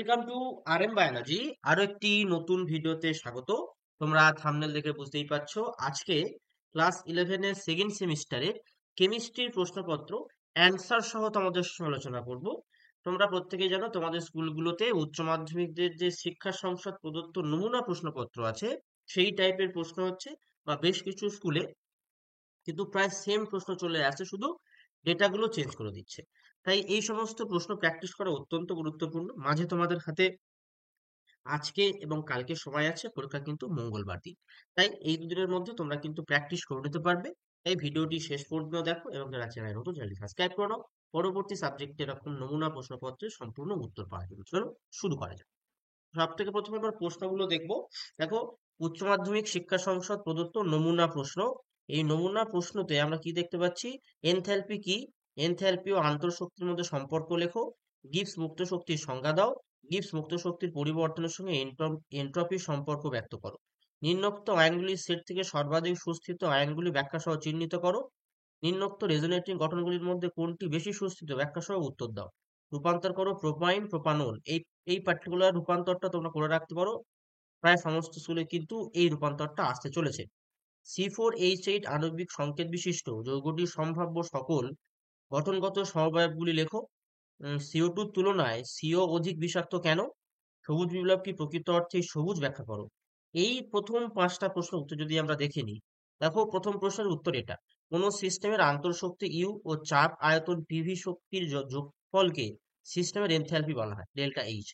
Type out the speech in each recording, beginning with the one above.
Welcome to RM biology. আরো একটি নতুন ভিডিওতে স্বাগত। তোমরা থাম্বনেল দেখে বুঝতেই পারছো আজকে ক্লাস 11 এর সেকেন্ড সেমিস্টারের কেমিস্ট্রির প্রশ্নপত্র অ্যান্সার সহ তোমাদের সঙ্গে আলোচনা করব। তোমরা প্রত্যেকেই জানো তোমাদের স্কুলগুলোতে উচ্চ মাধ্যমিকদের যে শিক্ষা সংসদ প্রদত্ত নমুনা প্রশ্নপত্র আছে সেই টাইপের প্রশ্ন হচ্ছে, বা বেশ কিছু স্কুলে কিন্তু প্রায় সেম প্রশ্ন চলে আসছে, শুধু ডেটাগুলো চেঞ্জ করে দিচ্ছে। তাই এই সমস্ত প্রশ্ন প্র্যাকটিস করা অত্যন্ত গুরুত্বপূর্ণ। মাঝে তোমাদের হাতে আজকে এবং কালকে সময় আছে, পরীক্ষা কিন্তু মঙ্গলবার দিন। তাই এই দুদিনের মধ্যে তোমরা কিন্তু প্র্যাকটিস করে নিতে পারবে। তাই ভিডিওটি শেষ পর্যন্ত দেখো এবং যারা চ্যানেল নতুন চ্যানেলটি সাবস্ক্রাইব করে নাও। পরবর্তী সাবজেক্টে এরকম নমুনা প্রশ্নপত্রের সম্পূর্ণ উত্তর পাওয়ার জন্য চলো শুরু করা যাক। সব থেকে প্রথমে আমরা প্রশ্নগুলো দেখবো। দেখো, উচ্চ মাধ্যমিক শিক্ষা সংসদ প্রদত্ত নমুনা প্রশ্ন। এই নমুনা প্রশ্নতে আমরা কি দেখতে পাচ্ছি? এনথ্যালপি কি, এনথ্যালপি ও আন্তঃশক্তির মধ্যে সম্পর্ক লেখো, গিবস মুক্ত শক্তির সংজ্ঞা দাও, গিবস মুক্ত শক্তির পরিবর্তনের সঙ্গে এন্ট্রপির সম্পর্ক ব্যক্ত করো, নিম্নোক্ত আয়নগুলির সেট থেকে সর্বাধিক সুস্থিত আয়নগুলি ব্যাখ্যা সহ চিহ্নিত করো, নিম্নোক্ত রেজোনেটিং গঠনগুলির মধ্যে কোনটি বেশি সুস্থিত ব্যাখ্যা সহ উত্তর দাও, রূপান্তর করো প্রোপাইন প্রোপানল। এই পার্টিকুলার রূপান্তরটা তোমরা করে রাখতে পারো, প্রায় সমস্ত স্কুলে কিন্তু এই রূপান্তরটা আসতে চলেছে। C4H8 আণবিক সংকেত বিশিষ্ট যৌগটির সম্ভাব্য সকল গঠনগত সমবায়বগুলি লেখো। CO2 তুলনায় CO অধিক বিষাক্ত কেন? সবুজ বিপ্লব কি প্রকৃত অর্থে সবুজ ব্যাখ্যা করো। এই প্রথম পাঁচটা প্রশ্ন উত্তর যদি আমরা দেখে নিই, দেখো প্রথম প্রশ্নের উত্তর এটা। কোন সিস্টেমের আন্তঃশক্তি ইউ ও চাপ আয়তন পিভি শক্তির যোগফলকে সিস্টেমের এনথ্যালপি বলা হয়, delta H.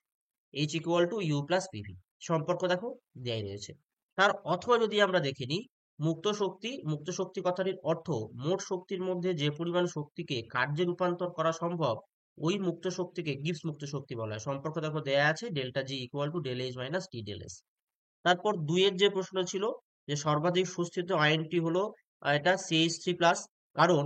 H equal to U plus PV. সম্পর্ক দেখো দেয়াই রয়েছে। তার অথবা যদি আমরা দেখে নিই, মুক্ত শক্তি কথাটির অর্থ মোট শক্তির মধ্যে যে পরিমাণ শক্তিকে কার্যে রূপান্তর করা সম্ভব ওই মুক্ত শক্তিকে গিবস মুক্ত শক্তি বলা হয়। সম্পর্ক দেখো দেয়া আছে, delta G equal to del H minus T del S. তারপর দুইয়ের যে প্রশ্ন ছিল, যে সর্বাধিক সুস্থিত আয়নটি হলো এটা CH3+, কারণ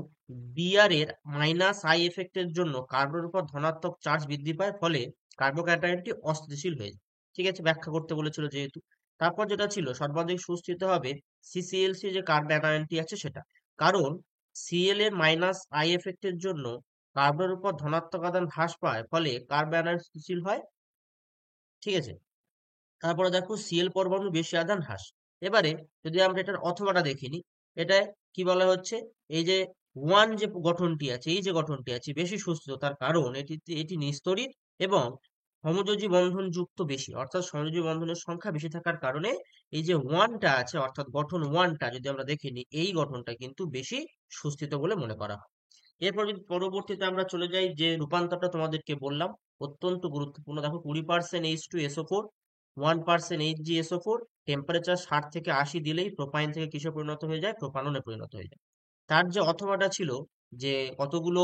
বিআর এর মাইনাস আই এফেক্টের জন্য কার্বনের উপর ধনাত্মক চার্জ বৃদ্ধি পায়, ফলে কার্বোক্যাটায়নটি অস্থিতিশীল হয়ে যায়। ঠিক আছে, ব্যাখ্যা করতে বলেছিল যেহেতু। তারপর যেটা ছিল সর্বাধিক সুস্থিত হবে CCl3, যে কার্বন আয়নটি আছে সেটা, কারণ Cl এর মাইনাস আই এফেক্টের জন্য কার্বনের উপর ধনাত্মক আধান হ্রাস পায়, ফলে কার্বন আয়ন স্থিতিশীল হয়। ঠিক আছে, তারপরে দেখো সিএল পরমাণু বেশি আধান হ্রাস। এবারে যদি আমরা এটার অথবাটা দেখে নিই, এটা কি বলা হচ্ছে? এই যে ওয়ান যে গঠনটি আছে, এই যে গঠনটি আছে বেশি সুস্থ, তার কারণ এটি নিস্তড়িত এবং সমযোজী বন্ধন যুক্ত বেশি, অর্থাৎ সমযোজী বন্ধনের সংখ্যা বেশি থাকার কারণে এই যে ওয়ানটা আছে, অর্থাৎ গঠন ওয়ানটা যদি আমরা দেখে নিই, এই গঠনটা কিন্তু বেশি সুস্থিত বলে মনে করা হয়। এরপর যদি পরবর্তীতে আমরা চলে যাই, যে রূপান্তরটা তোমাদেরকে বললাম অত্যন্ত গুরুত্বপূর্ণ। দেখো 20% H2SO4, 1% HgSO4, টেম্পারেচার 60 থেকে 80 দিলেই প্রোপাইন থেকে কিসে পরিণত হয়ে যায়? প্রোপাননে পরিণত হয়ে যায়। তার যে অথবাটা ছিল, যে কতগুলো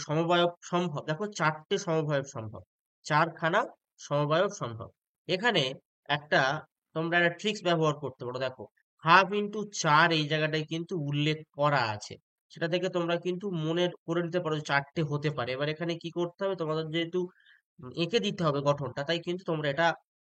সমবায়ব সম্ভব, দেখো চারটে সমবায়ব সম্ভব, চারখানা সমবায়ব সম্ভব। এখানে একটা তোমরা একটা ট্রিক্স ব্যবহার করতে পারো। দেখো, হাফ ইন্টু চার এই জায়গাটায় কিন্তু উল্লেখ করা আছে, সেটা থেকে তোমরা কিন্তু মনে করে নিতে পারো যে চারটে হতে পারে। এবার এখানে কি করতে হবে, তোমাদের যেহেতু এঁকে দিতে হবে গঠনটা, তাই কিন্তু তোমরা এটা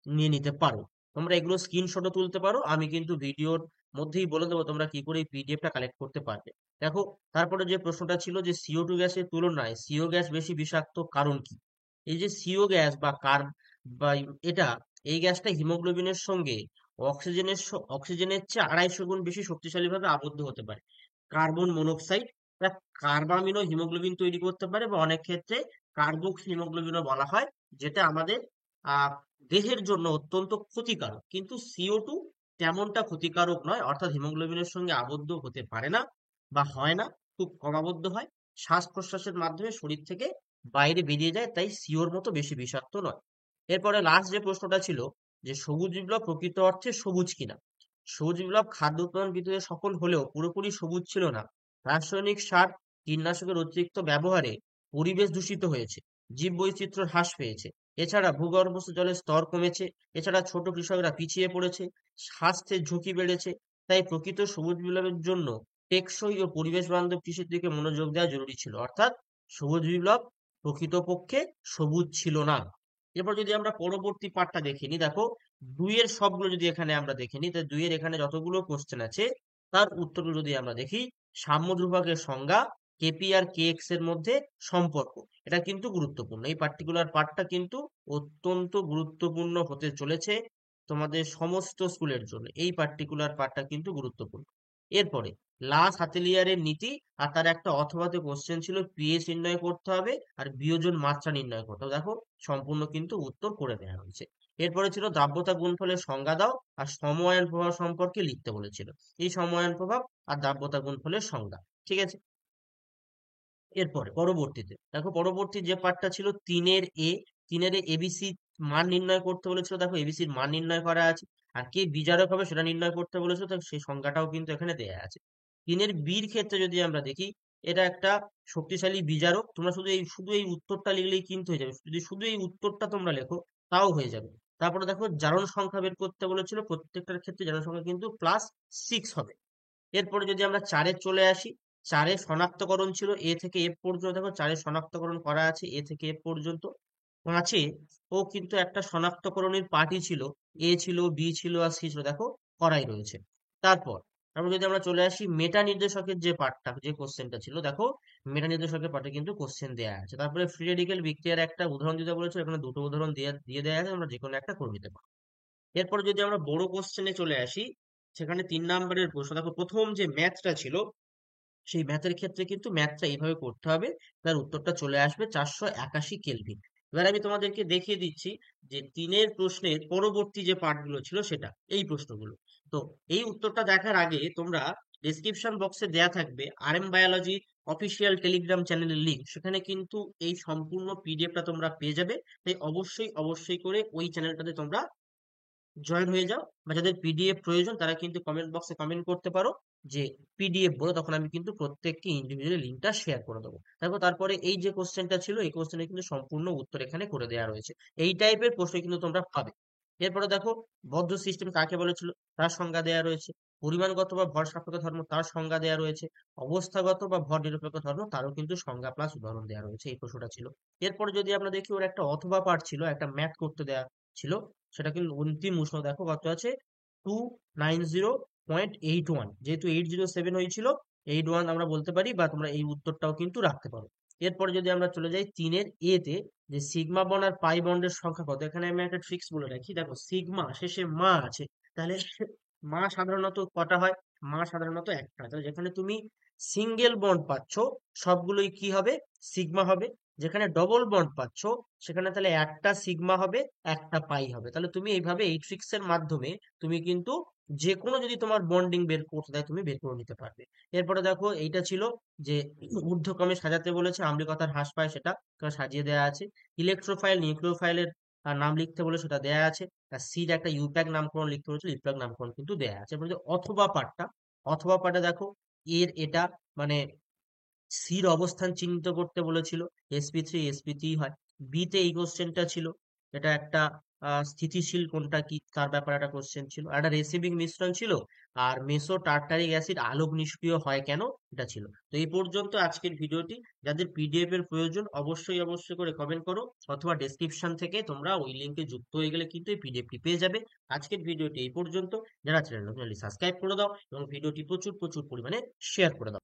নিয়ে নিতে পারো। তোমরা এগুলো স্ক্রিনশটও তুলতে পারো, আমি কিন্তু ভিডিওর মধ্যেই বলে দেবো তোমরা কি করে এই পিডিএফটা কালেক্ট করতে পারবে। দেখো, তারপরে যে প্রশ্নটা ছিল যে CO2 গ্যাসের তুলনায় CO গ্যাস বেশি বিষাক্ত কারণ কি? এই যে CO গ্যাস বা বা এটা, এই গ্যাসটা হিমোগ্লোবিনের সঙ্গে অক্সিজেনের চেয়ে 250 গুণ বেশি শক্তিশালী ভাবে আবদ্ধ হতে পারে। কার্বন মনোক্সাইড কার্বামিনো হিমোগ্লোবিন তৈরি করতে পারে, বা অনেক ক্ষেত্রে কার্বক্সি হিমোগ্লোবিনও বলা হয়, যেটা আমাদের আহ দেহের জন্য অত্যন্ত ক্ষতিকারক। কিন্তু CO2 তেমনটা ক্ষতিকারক নয়, অর্থাৎ হিমোগ্লোবিনের সঙ্গে আবদ্ধ হতে পারে না বা হয় না, খুব কম আবদ্ধ হয়। শ্বাস প্রশ্বাসের মাধ্যমে শরীর থেকে বাইরে বেরিয়ে যায়, তাই সিওর মতো বেশি বিষাক্ত নয়। এরপরে লাস্ট যে প্রশ্নটা ছিল, যে সবুজ বিপ্লব প্রকৃত অর্থে সবুজ কিনা। সবুজ বিপ্লব খাদ্য উৎপাদন বৃদ্ধিতে সফল হলেও পুরোপুরি সবুজ ছিল না। রাসায়নিক সার, কীটনাশকের অতিরিক্ত ব্যবহারে পরিবেশ দূষিত হয়েছে, জীববৈচিত্র্য হ্রাস পেয়েছে, এছাড়া ভূগর্ভস্থ জলের স্তর কমেছে, এছাড়া ছোট কৃষকরা পিছিয়ে পড়েছে, স্বাস্থ্যের ঝুঁকি বেড়েছে। তাই প্রকৃত সবুজ বিপ্লবের জন্য টেকসই ও পরিবেশ বান্ধব কৃষির দিকে মনোযোগ দেওয়া জরুরি ছিল, অর্থাৎ সবুজ বিপ্লব প্রকৃতপক্ষে সবুজ ছিল না। এরপর যদি আমরা পরবর্তী পার্টটা দেখে নিই, দেখো দুইয়ের সবগুলো যদি এখানে আমরা দেখে নিই, তাহলে দুইয়ের এখানে যতগুলো কোশ্চেন আছে তার উত্তরগুলো যদি আমরা দেখি, সাম্য ধ্রুবকের সংজ্ঞা, কেপি আর কে এক্স এর মধ্যে সম্পর্ক, এটা কিন্তু গুরুত্বপূর্ণ। এই পার্টিকুলার পার্টটা কিন্তু অত্যন্ত গুরুত্বপূর্ণ হতে চলেছে তোমাদের সমস্ত স্কুলের জন্য। এই পার্টিকুলার পার্টটা কিন্তু গুরুত্বপূর্ণ। এরপরে লাস্ট হাতেলিয়ারের নীতি, আর তার একটা অথবাতে কোশ্চেন ছিল পিএইচ নির্ণয় করতে হবে আর বিয়োজন মাত্রা নির্ণয় করতে হবে। দেখো সম্পূর্ণ কিন্তু উত্তর করে দেওয়া হয়েছে। এরপরে ছিল দ্রাব্যতা গুণফলের সংজ্ঞা দাও আর সময়ায়ন প্রভাব সম্পর্কে লিখতে বলেছিল। এই সময়ায়ন প্রভাব আর দ্রাব্যতা গুণফলের সংজ্ঞা, ঠিক আছে। এরপরে পরবর্তীতে দেখো, পরবর্তী যে পার্টটা ছিল 3-এর এবিসি মান নির্ণয় করতে বলেছিল। দেখো এবিসির মান নির্ণয় করা আছে, আর কে বিজারক হবে সেটা নির্ণয় করতে বলেছিল, তো সেই সংজ্ঞাটাও কিন্তু এখানে দেয়া আছে। 3-এর ক্ষেত্রে যদি আমরা দেখি, এটা একটা শক্তিশালী বিজারক। তোমরা শুধু এই উত্তরটা লিখলেই কিন্তু হয়ে যাবে, যদি শুধু এই উত্তরটা তোমরা লেখো তাও হয়ে যাবে। তারপরে দেখো জারণ সংখ্যা বের করতে বলেছিল, প্রত্যেকটার ক্ষেত্রে জারণ সংখ্যা কিন্তু +6 হবে। এরপরে যদি আমরা 4-এ চলে আসি, 4-এর শনাক্তকরণ ছিল এ থেকে এফ পর্যন্ত। দেখো 4-এর শনাক্তকরণ করা আছে এ থেকে এফ পর্যন্ত। 5-এ ও কিন্তু একটা শনাক্তকরণের পার্টি ছিল, এ ছিল, বি ছিল আর সি ছিল, দেখো করাই রয়েছে। তারপর যদি আমরা চলে আসি মেটা নির্দেশকের যে পার্টটা, যে কোশ্চেনটা ছিল, দেখো মেটা নির্দেশকের পার্টে কিন্তু কোশ্চেন দেওয়া আছে। তারপরে ফ্রি রেডিক্যাল বিক্রিয়ার একটা উদাহরণ দিতে বলেছে, এখানে দুটো উদাহরণ দিয়ে দিয়ে দেওয়া আছে, আমরা যে কোনো একটা করে নিতে পারি। এরপরে যদি আমরা বড় কোশ্চেনে চলে আসি, সেখানে 3 নম্বরের প্রশ্ন। দেখো প্রথম যে ম্যাথটা ছিল, সেই ম্যাথের ক্ষেত্রে কিন্তু ম্যাথটা এইভাবে করতে হবে, তার উত্তরটা চলে আসবে 481 কেলভিন। এবার আমি তোমাদেরকে দেখিয়ে দিচ্ছি যে 3-এর প্রশ্নের পরবর্তী যে পার্টগুলো ছিল সেটা, এই প্রশ্নগুলো। তো এই উত্তরটা দেখার আগে তোমরা ডেসক্রিপশন বক্সে দেয়া থাকবে RM বায়োলজি অফিসিয়াল টেলিগ্রাম চ্যানেলের লিঙ্ক, সেখানে কিন্তু এই সম্পূর্ণ পিডিএফটা তোমরা পেয়ে যাবে। তাই অবশ্যই অবশ্যই করে ওই চ্যানেলটাতে তোমরা জয়েন হয়ে যাও, বা যাদের পিডিএফ প্রয়োজন তারা কিন্তু কমেন্ট বক্সে কমেন্ট করতে পারো যে পিডিএফ বলো, তখন আমি কিন্তু প্রত্যেককে ইন্ডিভিজুয়ালি লিঙ্কটা শেয়ার করে দেবো। দেখো তারপরে এই যে কোশ্চেনটা ছিল, এই কোশ্চেনের কিন্তু সম্পূর্ণ উত্তর এখানে করে দেওয়া রয়েছে। এই টাইপের প্রশ্ন কিন্তু তোমরা পাবে। এরপরে দেখো বদ্ধ সিস্টেম কাকে বলেছিল তার সংজ্ঞা দেওয়া রয়েছে, পরিমাণগত বা ভর সাপেক্ষ ধর্ম তার সংজ্ঞা দেওয়া রয়েছে, অবস্থাগত বা ভর নিরপেক্ষ ধর্ম তারও কিন্তু সংজ্ঞা প্লাস উদাহরণ দেওয়া রয়েছে। এই প্রশ্নটা ছিল। এরপরে যদি আমরা দেখি, ওর একটা অথবা পার্ট ছিল, একটা ম্যাথ করতে দেওয়া ছিল। সেটা কিন্তু অন্তিম উষ্ণ, দেখো কত আছে, 290.81। যেহেতু 807 হয়েছিল, 81 আমরা বলতে পারি, বা তোমরা এই উত্তরটাও কিন্তু রাখতে পারো। এরপরে যদি আমরা চলে যাই 3-এর যে সিগমা বন্ড আর পাই বন্ডের সংখ্যা কত, এখানে আমি একটা ট্রিক্স বলে রাখি। দেখো সিগমা শেষে মা আছে, তাহলে মা সাধারণত কটা হয়, মা সাধারণত একটা হয়। তাহলে যেখানে তুমি সিঙ্গেল বন্ড পাচ্ছ সবগুলোই কি হবে, সিগমা হবে। যেখানে ডবল বন্ড পাচ্ছ সেখানে তাহলে একটা সিগমা হবে, একটা পাই হবে। তাহলে তুমি এইভাবে এই ট্রিক্স এর মাধ্যমে তুমি কিন্তু যে কোনো, যদি তোমার বন্ডিং বের করতে দেয় তুমি বের করে নিতে পারবে। এরপরে দেখো এইটা ছিল যে ঊর্ধ্বক্রমে সাজাতে বলেছে, আম্লিকতার হ্রাস পায় সেটা সাজিয়ে দেওয়া আছে। ইলেকট্রোফাইল নিউক্লিওফাইলের নাম লিখতে বলে সেটা দেয়া আছে। আর সির একটা ইউপ্যাক নামকরণ লিখতে বলেছিল, ইউপ্যাক নামকরণ কিন্তু দেয়া আছে। এরপরে যে অথবা পার্টটা, অথবা পার্টে দেখো এটা মানে সির অবস্থান চিহ্নিত করতে বলেছিল, sp3 হয়। বিতে এই কোশ্চেনটা ছিল, এটা একটা স্থিতিশীল কোনটা কি তার ব্যাপারে একটা কোশ্চেন ছিল, আর একটা রেসিভিং মিশ্রণ ছিল, আর মেসো টার্টারিক অ্যাসিড আলোক নিষ্ক্রিয় হয় কেন, এটা ছিল। তো এই পর্যন্ত আজকের ভিডিওটি। যাদের পিডিএফ এর প্রয়োজন অবশ্যই অবশ্যই করে কমেন্ট করো, অথবা ডেসক্রিপশন থেকে তোমরা ওই লিঙ্কে যুক্ত হয়ে গেলে কিন্তু এই পিডিএফটি পেয়ে যাবে। আজকের ভিডিওটি এই পর্যন্ত। যারা চ্যানেল সাবস্ক্রাইব করে দাও এবং ভিডিওটি প্রচুর প্রচুর পরিমাণে শেয়ার করে দাও।